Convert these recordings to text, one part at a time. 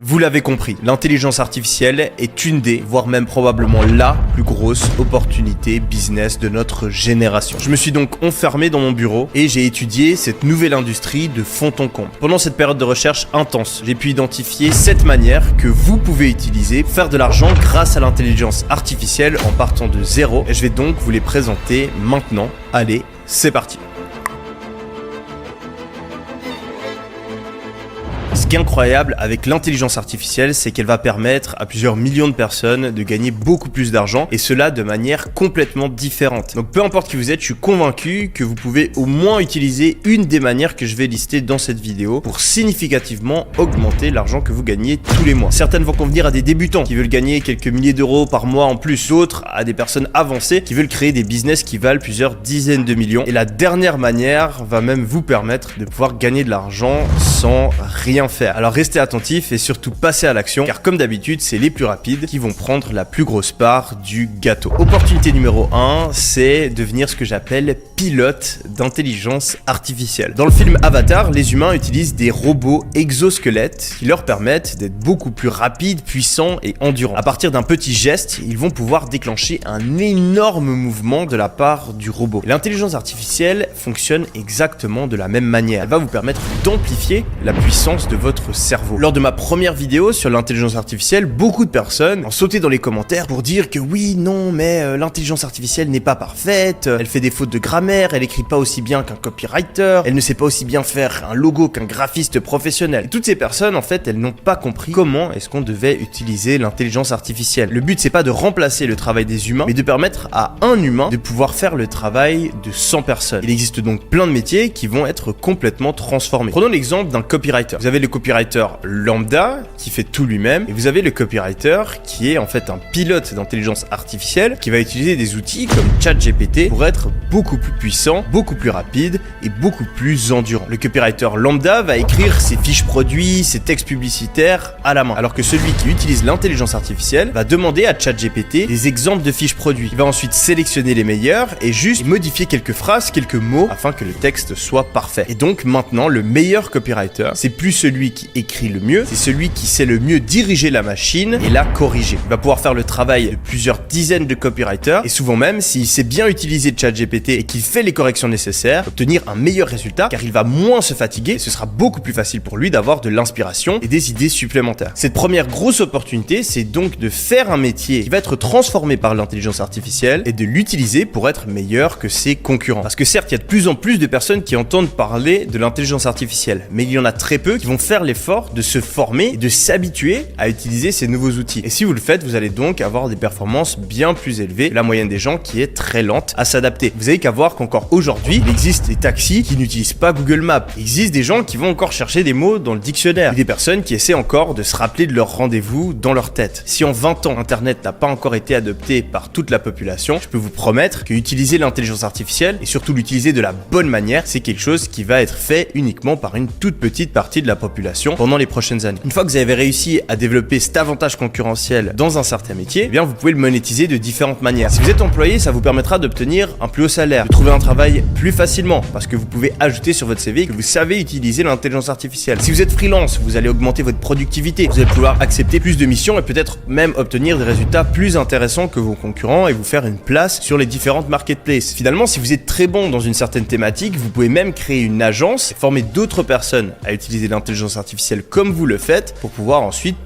Vous l'avez compris, l'intelligence artificielle est une des, voire même probablement la plus grosse opportunité business de notre génération. Je me suis donc enfermé dans mon bureau et j'ai étudié cette nouvelle industrie de fond en comble. Pendant cette période de recherche intense, j'ai pu identifier 7 manières que vous pouvez utiliser pour faire de l'argent grâce à l'intelligence artificielle en partant de zéro. Et je vais donc vous les présenter maintenant. Allez, c'est parti! Ce qui est incroyable avec l'intelligence artificielle, c'est qu'elle va permettre à plusieurs millions de personnes de gagner beaucoup plus d'argent et cela de manière complètement différente. Donc peu importe qui vous êtes, je suis convaincu que vous pouvez au moins utiliser une des manières que je vais lister dans cette vidéo pour significativement augmenter l'argent que vous gagnez tous les mois. Certaines vont convenir à des débutants qui veulent gagner quelques milliers d'euros par mois en plus, d'autres à des personnes avancées qui veulent créer des business qui valent plusieurs dizaines de millions. Et la dernière manière va même vous permettre de pouvoir gagner de l'argent sans rien faire. Alors restez attentifs et surtout passez à l'action car comme d'habitude c'est les plus rapides qui vont prendre la plus grosse part du gâteau. Opportunité numéro 1, c'est devenir ce que j'appelle pilote d'intelligence artificielle. Dans le film Avatar, les humains utilisent des robots exosquelettes qui leur permettent d'être beaucoup plus rapides, puissants et endurants. À partir d'un petit geste, ils vont pouvoir déclencher un énorme mouvement de la part du robot. L'intelligence artificielle fonctionne exactement de la même manière. Elle va vous permettre d'amplifier la puissance de votre cerveau. Lors de ma première vidéo sur l'intelligence artificielle, beaucoup de personnes ont sauté dans les commentaires pour dire que oui, non, mais l'intelligence artificielle n'est pas parfaite, elle fait des fautes de grammaire, elle écrit pas aussi bien qu'un copywriter, elle ne sait pas aussi bien faire un logo qu'un graphiste professionnel. Et toutes ces personnes, en fait, elles n'ont pas compris comment est-ce qu'on devait utiliser l'intelligence artificielle. Le but, c'est pas de remplacer le travail des humains, mais de permettre à un humain de pouvoir faire le travail de 100 personnes. Il existe donc plein de métiers qui vont être complètement transformés. Prenons l'exemple d'un copywriter. Vous avez le copywriter lambda qui fait tout lui-même et vous avez le copywriter qui est en fait un pilote d'intelligence artificielle qui va utiliser des outils comme ChatGPT pour être beaucoup plus puissant, beaucoup plus rapide et beaucoup plus endurant. Le copywriter lambda va écrire ses fiches produits, ses textes publicitaires à la main, alors que celui qui utilise l'intelligence artificielle va demander à ChatGPT des exemples de fiches produits. Il va ensuite sélectionner les meilleurs et juste modifier quelques phrases, quelques mots afin que le texte soit parfait. Et donc maintenant, le meilleur copywriter, c'est plus celui qui écrit le mieux, c'est celui qui sait le mieux diriger la machine et la corriger. Il va pouvoir faire le travail de plusieurs dizaines de copywriters et souvent même, s'il sait bien utiliser ChatGPT et qu'il fait les corrections nécessaires, obtenir un meilleur résultat car il va moins se fatiguer et ce sera beaucoup plus facile pour lui d'avoir de l'inspiration et des idées supplémentaires. Cette première grosse opportunité, c'est donc de faire un métier qui va être transformé par l'intelligence artificielle et de l'utiliser pour être meilleur que ses concurrents. Parce que certes, il y a de plus en plus de personnes qui entendent parler de l'intelligence artificielle, mais il y en a très peu qui vont faire l'effort de se former et de s'habituer à utiliser ces nouveaux outils. Et si vous le faites, vous allez donc avoir des performances bien plus élevées que la moyenne des gens qui est très lente à s'adapter. Vous avez qu'à voir qu'encore aujourd'hui, il existe des taxis qui n'utilisent pas Google Maps. Il existe des gens qui vont encore chercher des mots dans le dictionnaire. Et des personnes qui essaient encore de se rappeler de leur rendez-vous dans leur tête. Si en 20 ans, Internet n'a pas encore été adopté par toute la population, je peux vous promettre que utiliser l'intelligence artificielle et surtout l'utiliser de la bonne manière, c'est quelque chose qui va être fait uniquement par une toute petite partie de la population pendant les prochaines années. Une fois que vous avez réussi à développer cet avantage concurrentiel dans un certain métier, eh bien vous pouvez le monétiser de différentes manières. Si vous êtes employé, ça vous permettra d'obtenir un plus haut salaire, de trouver un travail plus facilement parce que vous pouvez ajouter sur votre CV que vous savez utiliser l'intelligence artificielle. Si vous êtes freelance, vous allez augmenter votre productivité, vous allez pouvoir accepter plus de missions et peut-être même obtenir des résultats plus intéressants que vos concurrents et vous faire une place sur les différentes marketplaces. Finalement, si vous êtes très bon dans une certaine thématique, vous pouvez même créer une agence et former d'autres personnes à utiliser l'intelligence artificielle comme vous le faites pour pouvoir ensuite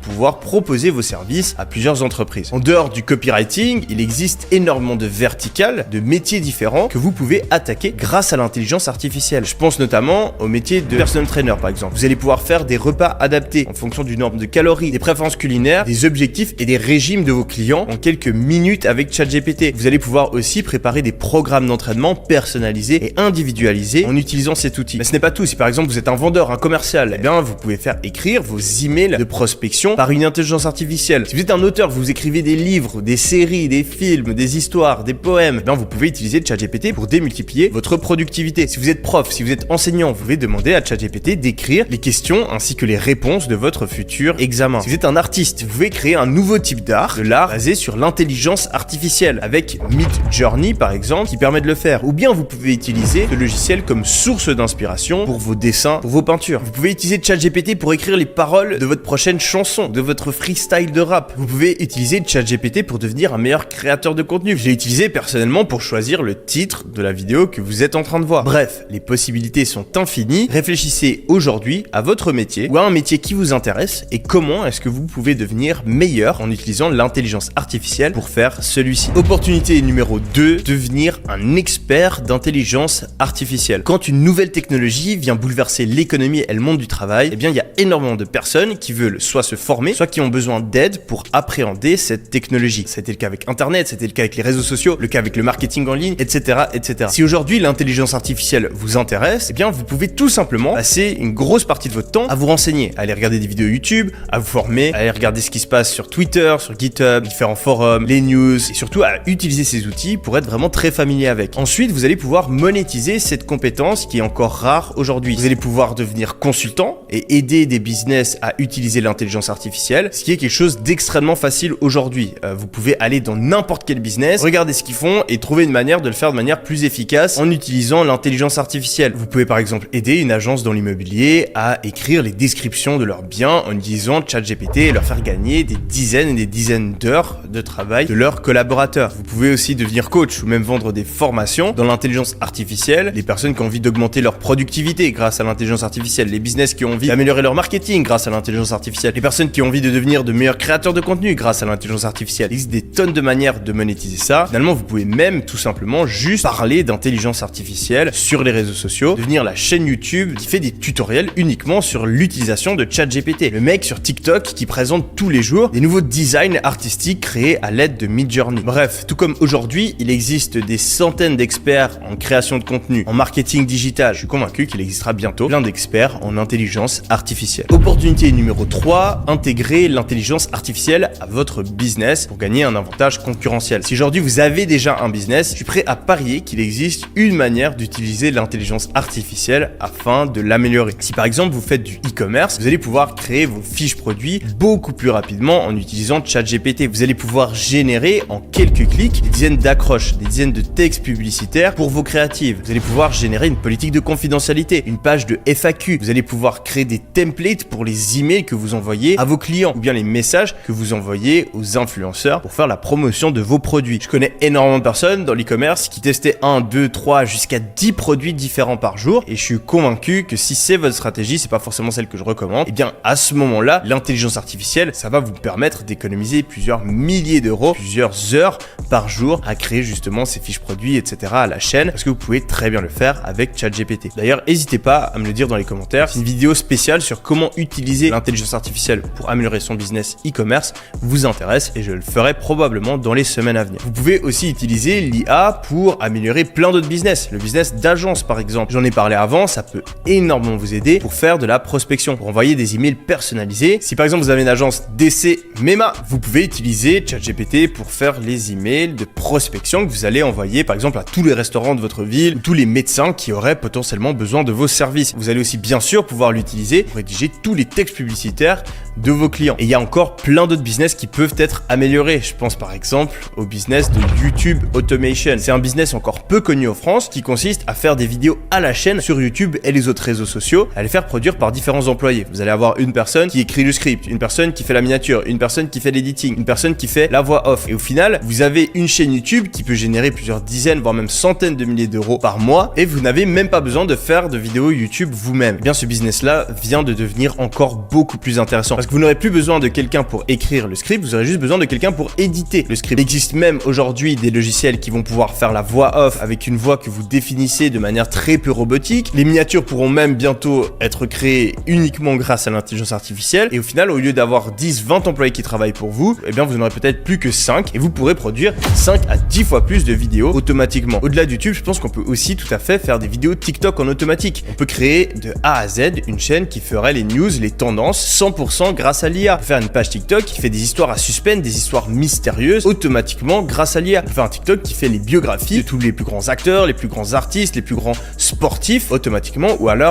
proposer vos services à plusieurs entreprises. En dehors du copywriting, il existe énormément de verticales, de métiers différents que vous pouvez attaquer grâce à l'intelligence artificielle. Je pense notamment au métier de personal trainer par exemple. Vous allez pouvoir faire des repas adaptés en fonction du nombre de calories, des préférences culinaires, des objectifs et des régimes de vos clients en quelques minutes avec ChatGPT. Vous allez pouvoir aussi préparer des programmes d'entraînement personnalisés et individualisés en utilisant cet outil. Mais ce n'est pas tout. Si par exemple vous êtes un vendeur, un commercial, eh bien vous pouvez faire écrire vos emails de prospection par une intelligence artificielle. Si vous êtes un auteur, vous écrivez des livres, des séries, des films, des histoires, des poèmes, eh bien vous pouvez utiliser ChatGPT pour démultiplier votre productivité. Si vous êtes prof, si vous êtes enseignant, vous pouvez demander à ChatGPT d'écrire les questions ainsi que les réponses de votre futur examen. Si vous êtes un artiste, vous pouvez créer un nouveau type d'art, de l'art basé sur l'intelligence artificielle avec Midjourney par exemple qui permet de le faire. Ou bien vous pouvez utiliser ce logiciel comme source d'inspiration pour vos dessins, pour vos peintures. Vous pouvez utiliser ChatGPT ChatGPT pour écrire les paroles de votre prochaine chanson, de votre freestyle de rap. Vous pouvez utiliser ChatGPT pour devenir un meilleur créateur de contenu. Je l'ai utilisé personnellement pour choisir le titre de la vidéo que vous êtes en train de voir. Bref, les possibilités sont infinies. Réfléchissez aujourd'hui à votre métier ou à un métier qui vous intéresse et comment est-ce que vous pouvez devenir meilleur en utilisant l'intelligence artificielle pour faire celui-ci. Opportunité numéro 2, devenir un expert d'intelligence artificielle. Quand une nouvelle technologie vient bouleverser l'économie et le monde du travail, eh bien il y a énormément de personnes qui veulent soit se former, soit qui ont besoin d'aide pour appréhender cette technologie. C'était le cas avec Internet, c'était le cas avec les réseaux sociaux, le cas avec le marketing en ligne, etc., etc. Si aujourd'hui l'intelligence artificielle vous intéresse, eh bien vous pouvez tout simplement passer une grosse partie de votre temps à vous renseigner, à aller regarder des vidéos YouTube, à vous former, à aller regarder ce qui se passe sur Twitter, sur GitHub, différents forums, les news, et surtout à utiliser ces outils pour être vraiment très familier avec. Ensuite, vous allez pouvoir monétiser cette compétence qui est encore rare aujourd'hui. Vous allez pouvoir devenir consultant et aider des business à utiliser l'intelligence artificielle, ce qui est quelque chose d'extrêmement facile aujourd'hui. Vous pouvez aller dans n'importe quel business, regarder ce qu'ils font et trouver une manière de le faire de manière plus efficace en utilisant l'intelligence artificielle. Vous pouvez par exemple aider une agence dans l'immobilier à écrire les descriptions de leurs biens en utilisant ChatGPT et leur faire gagner des dizaines et des dizaines d'heures de travail de leurs collaborateurs. Vous pouvez aussi devenir coach ou même vendre des formations dans l'intelligence artificielle. Les personnes qui ont envie d'augmenter leur productivité grâce à l'intelligence artificielle, les business qui ont envie d'améliorer leur marketing grâce à l'intelligence artificielle, les personnes qui ont envie de devenir de meilleurs créateurs de contenu grâce à l'intelligence artificielle. Il existe des tonnes de manières de monétiser ça. Finalement, vous pouvez même tout simplement juste parler d'intelligence artificielle sur les réseaux sociaux, devenir la chaîne YouTube qui fait des tutoriels uniquement sur l'utilisation de ChatGPT. Le mec sur TikTok qui présente tous les jours des nouveaux designs artistiques créés à l'aide de Midjourney. Bref, tout comme aujourd'hui, il existe des centaines d'experts en création de contenu, en marketing digital. Je suis convaincu qu'il existera bientôt plein d'experts en intelligence artificielle. Opportunité numéro 3, intégrer l'intelligence artificielle à votre business pour gagner un avantage concurrentiel. Si aujourd'hui vous avez déjà un business, je suis prêt à parier qu'il existe une manière d'utiliser l'intelligence artificielle afin de l'améliorer. Si par exemple vous faites du e-commerce, vous allez pouvoir créer vos fiches produits beaucoup plus rapidement en utilisant ChatGPT. Vous allez pouvoir générer en quelques clics des dizaines d'accroches, des dizaines de textes publicitaires pour vos créatives. Vous allez pouvoir générer une politique de confidentialité, une page de FAQ. Vous allez pouvoir créer des templates pour les emails que vous envoyez à vos clients ou bien les messages que vous envoyez aux influenceurs pour faire la promotion de vos produits. Je connais énormément de personnes dans l'e-commerce qui testaient 1, 2, 3 jusqu'à 10 produits différents par jour et je suis convaincu que si c'est votre stratégie, c'est pas forcément celle que je recommande, et bien à ce moment-là, l'intelligence artificielle, ça va vous permettre d'économiser plusieurs milliers d'euros, plusieurs heures par jour à créer justement ces fiches produits, etc. à la chaîne parce que vous pouvez très bien le faire avec ChatGPT. D'ailleurs, n'hésitez pas à me le dire dans les commentaires. C'est une vidéo spéciale sur comment utiliser l'intelligence artificielle pour améliorer son business e-commerce vous intéresse et je le ferai probablement dans les semaines à venir. Vous pouvez aussi utiliser l'IA pour améliorer plein d'autres business. Le business d'agence par exemple. J'en ai parlé avant, ça peut énormément vous aider pour faire de la prospection, pour envoyer des emails personnalisés. Si par exemple vous avez une agence d'essai MEMA, vous pouvez utiliser ChatGPT pour faire les emails de prospection que vous allez envoyer par exemple à tous les restaurants de votre ville ou tous les médecins qui auraient potentiellement besoin de vos services. Vous allez aussi bien sûr pouvoir l'utiliser pour rédiger tous les textes publicitaires de vos clients. Et il y a encore plein d'autres business qui peuvent être améliorés. Je pense par exemple au business de YouTube Automation. C'est un business encore peu connu en France qui consiste à faire des vidéos à la chaîne sur YouTube et les autres réseaux sociaux, à les faire produire par différents employés. Vous allez avoir une personne qui écrit le script, une personne qui fait la miniature, une personne qui fait l'editing, une personne qui fait la voix off. Et au final, vous avez une chaîne YouTube qui peut générer plusieurs dizaines, voire même centaines de milliers d'euros par mois et vous n'avez même pas besoin de faire de vidéos YouTube vous-même. Eh bien, ce business-là vient de devenir encore beaucoup plus intéressant parce que vous n'aurez plus besoin de quelqu'un pour écrire le script, vous aurez juste besoin de quelqu'un pour éditer le script. Il existe même aujourd'hui des logiciels qui vont pouvoir faire la voix off avec une voix que vous définissez de manière très peu robotique. Les miniatures pourront même bientôt être créées uniquement grâce à l'intelligence artificielle et au final, au lieu d'avoir 10-20 employés qui travaillent pour vous, eh bien vous n'aurez peut-être plus que 5 et vous pourrez produire 5 à 10 fois plus de vidéos automatiquement. Au-delà de YouTube, je pense qu'on peut aussi tout à fait faire des vidéos TikTok en automatique. On peut créer de A à Z une chaîne qui ferait les news, les tendances 100% grâce à l'IA. Faire une page TikTok qui fait des histoires à suspense, des histoires mystérieuses automatiquement grâce à l'IA. Faire un TikTok qui fait les biographies de tous les plus grands acteurs, les plus grands artistes, les plus grands sportifs automatiquement ou alors